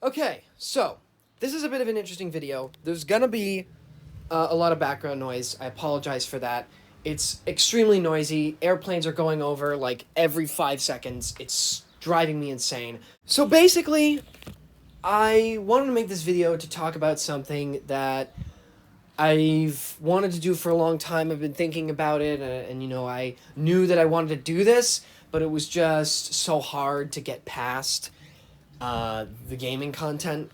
Okay, so this is a bit of an interesting video. There's gonna be a lot of background noise. I apologize for that. It's extremely noisy. Airplanes are going over like every 5 seconds. It's driving me insane. So basically, I wanted to make this video to talk about something that I've wanted to do for a long time. I've been thinking about it, and I knew that I wanted to do this, but it was just so hard to get past the gaming content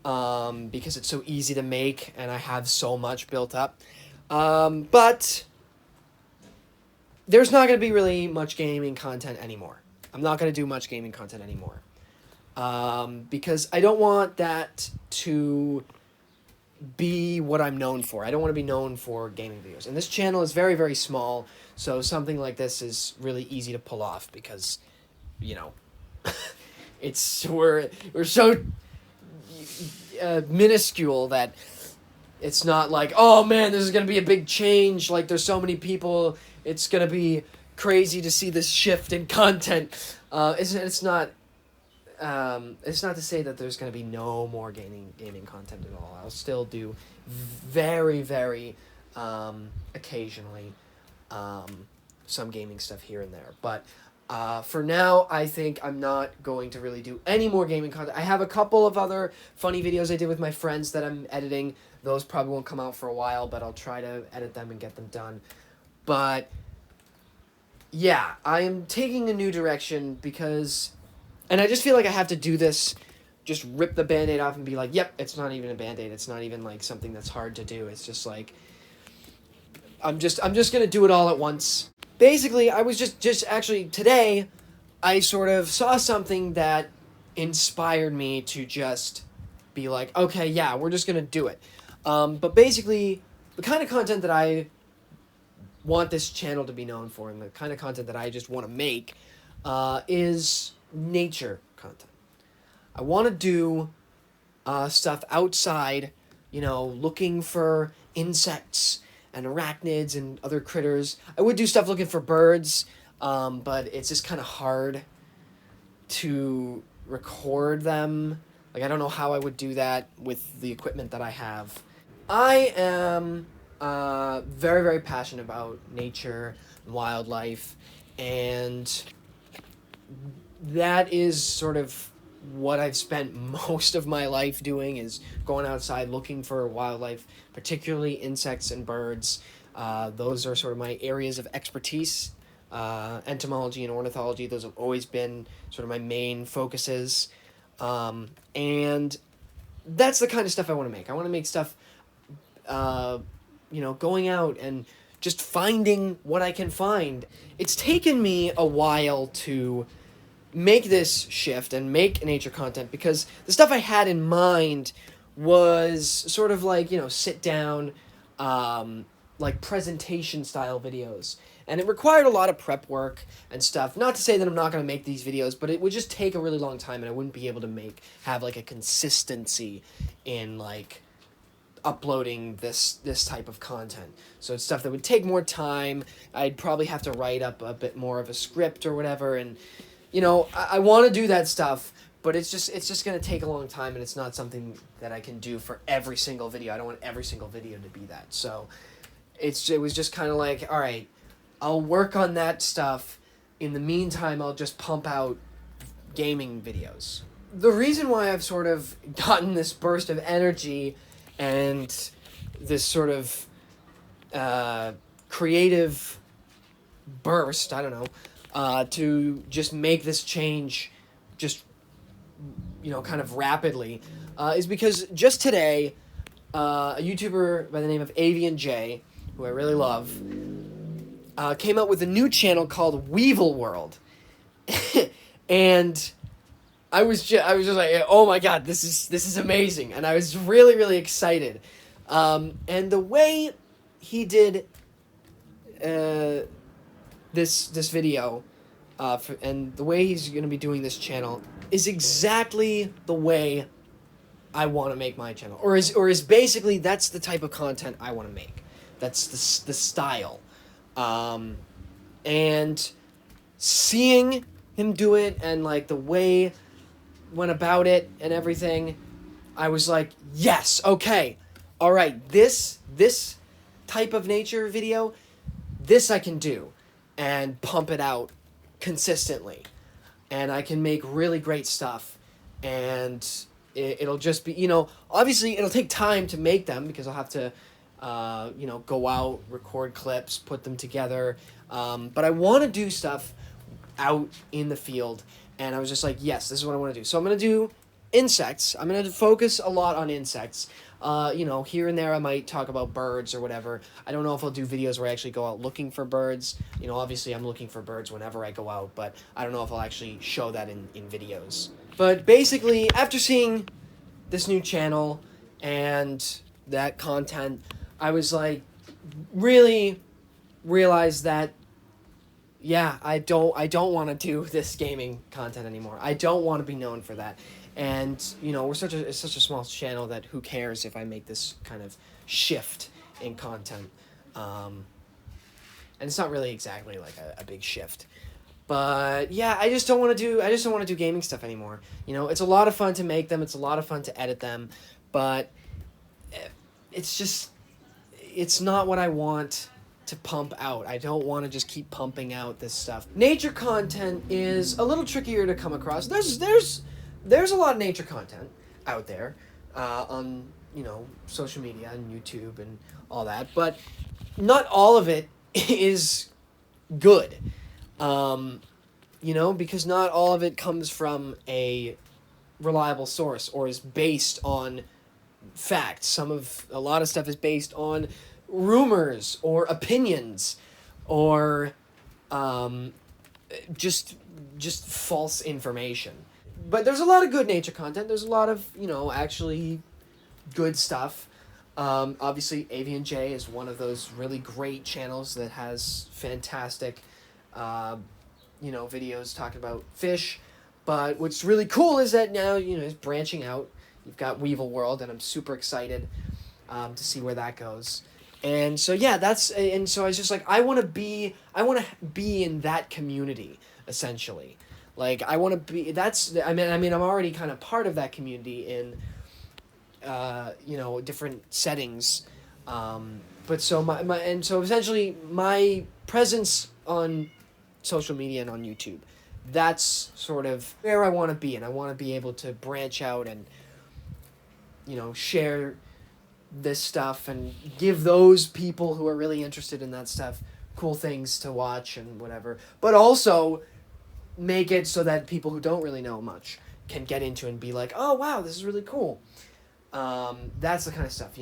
because it's so easy to make and I have so much built up. But there's not going to be really much gaming content anymore. I'm not going to do much gaming content anymore because I don't want that to be what I'm known for. I don't want to be known for gaming videos. And this channel is very, very small, so something like this is really easy to pull off because, we're so minuscule that it's not like, oh man, this is going to be a big change. Like, there's so many people. It's going to be crazy to see this shift in content. It's not to say that there's going to be no more gaming content at all. I'll still do very, very occasionally some gaming stuff here and there. But for now, I think I'm not going to really do any more gaming content. I have a couple of other funny videos I did with my friends that I'm editing. Those probably won't come out for a while, but I'll try to edit them and get them done. But yeah, I am taking a new direction because... And I just feel like I have to do this, just rip the Band-Aid off and be like, yep, it's not even a Band-Aid. It's not even like something that's hard to do. It's just like, I'm just going to do it all at once. Basically, I was just actually today, I sort of saw something that inspired me to just be like, okay, yeah, we're just going to do it. But basically, the kind of content that I want this channel to be known for and the kind of content that I just want to make is nature content. I want to do stuff outside, looking for insects and arachnids and other critters. I would do stuff looking for birds, but it's just kind of hard to record them. Like, I don't know how I would do that with the equipment that I have. I am very, very passionate about nature and wildlife, and that is sort of what I've spent most of my life doing, is going outside looking for wildlife, particularly insects and birds. Those are sort of my areas of expertise. Entomology and ornithology, those have always been sort of my main focuses. And that's the kind of stuff I want to make. I want to make stuff, going out and just finding what I can find. It's taken me a while to make this shift and make nature content because the stuff I had in mind was sort of like, sit down, like presentation style videos. And it required a lot of prep work and stuff. Not to say that I'm not going to make these videos, but it would just take a really long time and I wouldn't be able to have like a consistency in like uploading this type of content. So it's stuff that would take more time. I'd probably have to write up a bit more of a script or whatever, and I want to do that stuff, but it's just going to take a long time, and it's not something that I can do for every single video. I don't want every single video to be that. So it was just kind of like, all right, I'll work on that stuff. In the meantime, I'll just pump out gaming videos. The reason why I've sort of gotten this burst of energy and this sort of creative burst, I don't know, to just make this change just, kind of rapidly, is because just today, a YouTuber by the name of Avian J, who I really love, came out with a new channel called Weevil World. And I was just like, oh my god, this is amazing. And I was really, really excited. And the way he did this video, and the way he's going to be doing this channel is exactly the way I want to make my channel. Or is basically, that's the type of content I want to make. That's the style. And seeing him do it and like the way went about it and everything, I was like, yes, okay, all right, this type of nature video, this I can do, and pump it out consistently, and I can make really great stuff, and it'll just be, obviously it'll take time to make them because I'll have to, go out, record clips, put them together, but I want to do stuff out in the field, and I was just like, yes, this is what I want to do. So I'm going to do insects. I'm going to focus a lot on insects. Here and there I might talk about birds or whatever. I don't know if I'll do videos where I actually go out looking for birds. Obviously I'm looking for birds whenever I go out, but I don't know if I'll actually show that in videos. But basically, after seeing this new channel and that content, I was like, really realized that, yeah, I don't want to do this gaming content anymore. I don't want to be known for that. And it's such a small channel that who cares if I make this kind of shift in content. And it's not really exactly like a big shift. But yeah, I just don't want to do gaming stuff anymore. It's a lot of fun to make them, it's a lot of fun to edit them, but it's not what I want to pump out. I don't want to just keep pumping out this stuff. Nature content is a little trickier to come across. There's a lot of nature content out there on social media and YouTube and all that, but not all of it is good. Because not all of it comes from a reliable source or is based on facts. A lot of stuff is based on rumors or opinions or just false information. But there's a lot of good nature content. There's a lot of, actually good stuff. Obviously, Avian J is one of those really great channels that has fantastic, videos talking about fish. But what's really cool is that now, it's branching out. You've got Weevil World, and I'm super excited to see where that goes. And so, yeah, and so I was just like, I want to be in that community, essentially. Like, I want to be, I'm already kind of part of that community in, different settings. But so essentially my presence on social media and on YouTube, that's sort of where I want to be. And I want to be able to branch out and, share this stuff and give those people who are really interested in that stuff cool things to watch and whatever. But also make it so that people who don't really know much can get into and be like, oh, wow, this is really cool. That's the kind of stuff,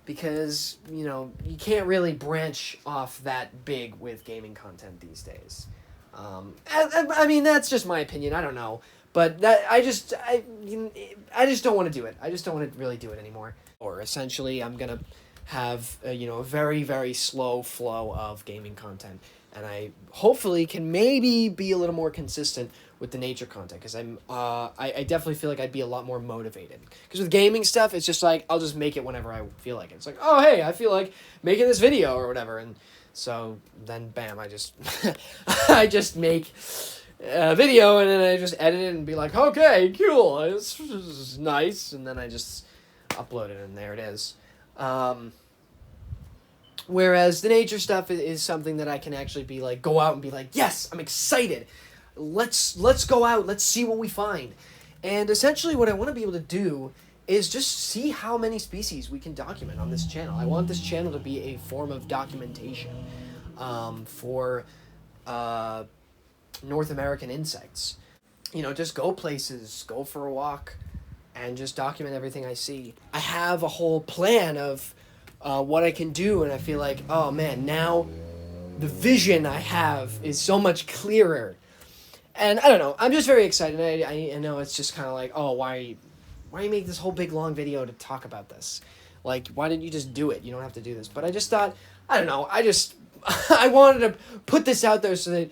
because, you can't really branch off that big with gaming content these days. I mean, that's just my opinion. I don't know. But I just don't want to do it. I just don't want to really do it anymore. Or essentially, I'm going to have, a very, very slow flow of gaming content. And I hopefully can maybe be a little more consistent with the nature content, because I definitely feel like I'd be a lot more motivated. Because with gaming stuff, it's just like, I'll just make it whenever I feel like it. It's like, oh, hey, I feel like making this video or whatever. And so then, bam, I just make a video, and then I just edit it and be like, okay, cool, this is nice. And then I just upload it, and there it is. Whereas the nature stuff is something that I can actually be like, go out and be like, yes, I'm excited. Let's go out. Let's see what we find. And essentially what I want to be able to do is just see how many species we can document on this channel. I want this channel to be a form of documentation for North American insects. Just go places, go for a walk, and just document everything I see. I have a whole plan of what I can do, and I feel like, oh man, now the vision I have is so much clearer. And I don't know, I'm just very excited. I know it's just kind of like, oh, why you make this whole big long video to talk about this? Like, why didn't you just do it? You don't have to do this. But I just thought, I don't know, I wanted to put this out there so that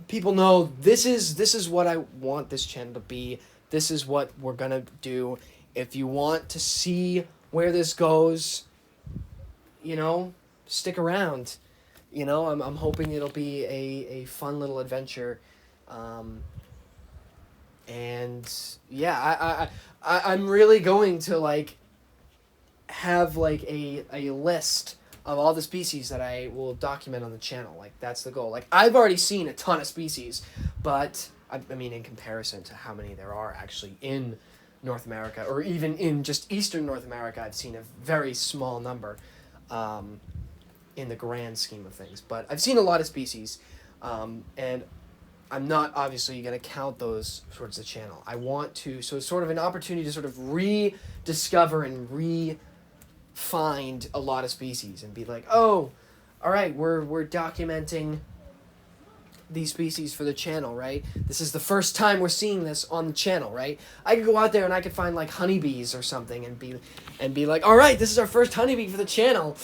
people know this is what I want this channel to be. This is what we're gonna do. If you want to see where this goes, stick around. I'm hoping it'll be a fun little adventure. And yeah, I'm really going to like have like a list of all the species that I will document on the channel. Like that's the goal. Like I've already seen a ton of species, but I mean in comparison to how many there are actually in North America, or even in just Eastern North America, I've seen a very small number in the grand scheme of things. But I've seen a lot of species, and I'm not obviously going to count those towards the channel. I want to, so it's sort of an opportunity to sort of rediscover and find a lot of species and be like, oh, all right, we're documenting these species for the channel, right? This is the first time we're seeing this on the channel, right? I could go out there and I could find like honeybees or something and be like, all right, this is our first honeybee for the channel.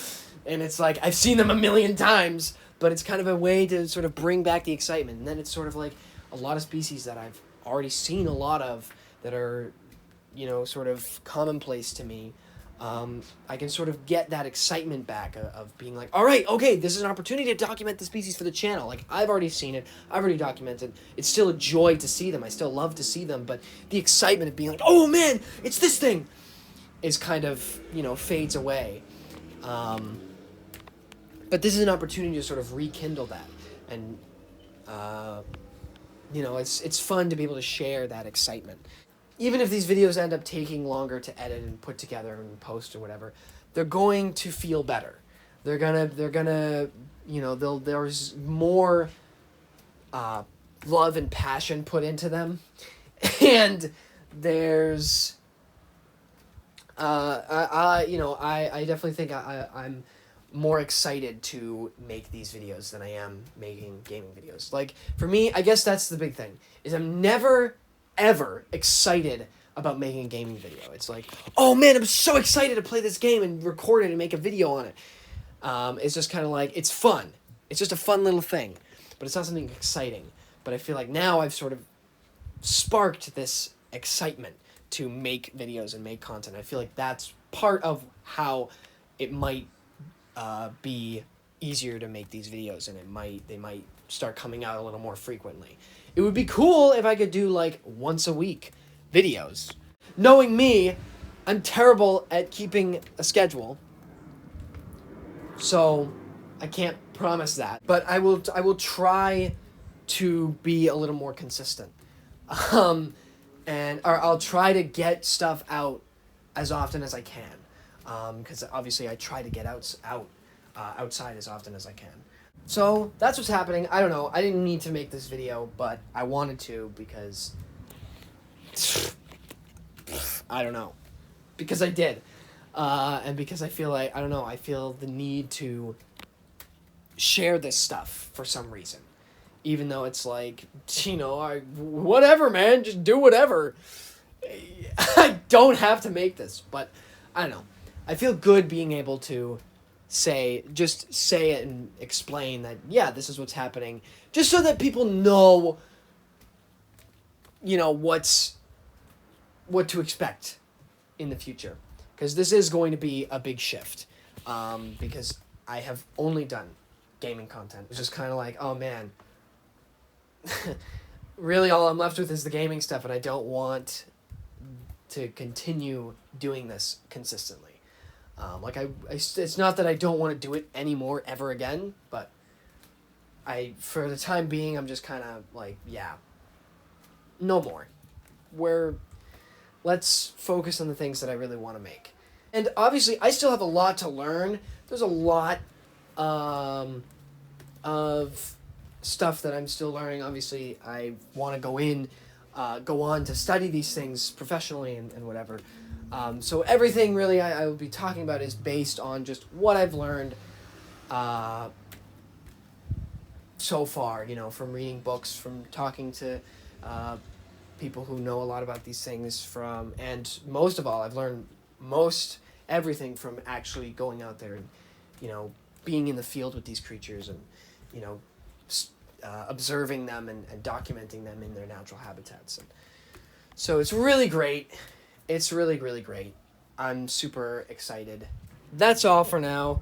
And it's like, I've seen them a million times, but it's kind of a way to sort of bring back the excitement. And then it's sort of like a lot of species that I've already seen a lot of that are, you know, sort of commonplace to me. I can sort of get that excitement back of being like, all right, okay, this is an opportunity to document the species for the channel. Like, I've already seen it. I've already documented. It's still a joy to see them. I still love to see them. But the excitement of being like, oh, man, it's this thing, is kind of, you know, fades away. But this is an opportunity to sort of rekindle that. And, you know, it's fun to be able to share that excitement. Even if these videos end up taking longer to edit and put together and post or whatever, they're going to feel better. They're gonna, you know, there's more love and passion put into them, and there's, I definitely think I'm more excited to make these videos than I am making gaming videos. Like, for me, I guess that's the big thing, is I'm never ever excited about making a gaming video. It's like, oh man, I'm so excited to play this game and record it and make a video on it. It's just kind of like, it's fun. It's just a fun little thing, but it's not something exciting. But I feel like now I've sort of sparked this excitement to make videos and make content. I feel like that's part of how it might be easier to make these videos, and they might start coming out a little more frequently. It would be cool if I could do like once a week videos. Knowing me, I'm terrible at keeping a schedule, so I can't promise that. But I will try to be a little more consistent, or I'll try to get stuff out as often as I can, because obviously I try to get outside as often as I can. So that's what's happening. I don't know. I didn't need to make this video, but I wanted to because I don't know. Because I did. And because I feel like, I don't know, I feel the need to share this stuff for some reason. Even though it's like, you know, whatever, man, just do whatever. I don't have to make this, but I don't know. I feel good being able to say it and explain that, yeah, this is what's happening, just so that people know, you know, what to expect in the future, because this is going to be a big shift, because I have only done gaming content. It's just kind of like, oh man, really all I'm left with is the gaming stuff, and I don't want to continue doing this consistently. It's not that I don't want to do it anymore ever again, but for the time being, I'm just kind of like, yeah, no more. Let's focus on the things that I really want to make. And obviously, I still have a lot to learn. There's a lot of stuff that I'm still learning. Obviously, I want to go on to study these things professionally and whatever. So everything really I will be talking about is based on just what I've learned so far, you know, from reading books, from talking to people who know a lot about these things, and most of all, I've learned everything from actually going out there and, you know, being in the field with these creatures and, you know, observing them and documenting them in their natural habitats. And so it's really great. It's really, really great. I'm super excited. That's all for now.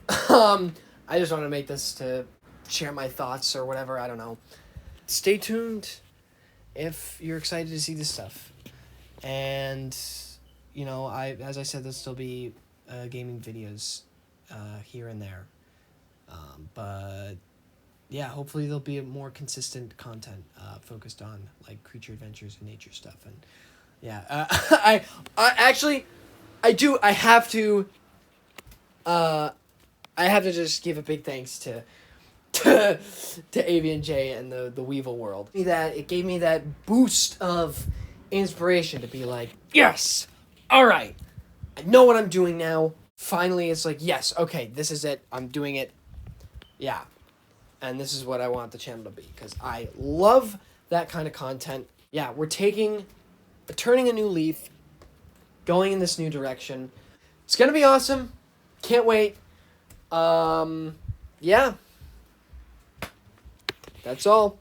I just want to make this to share my thoughts or whatever. I don't know. Stay tuned if you're excited to see this stuff. And, you know, as I said, there'll still be gaming videos here and there. But yeah, hopefully there'll be a more consistent content focused on like creature adventures and nature stuff. And yeah, I actually, I have to just give a big thanks to Avian J and the Weevil world. It gave me that boost of inspiration to be like, yes, all right, I know what I'm doing now. Finally, it's like, yes, okay, this is it. I'm doing it. Yeah. And this is what I want the channel to be, because I love that kind of content. Yeah, we're turning a new leaf, going in this new direction. It's gonna be awesome. Can't wait. Yeah. That's all.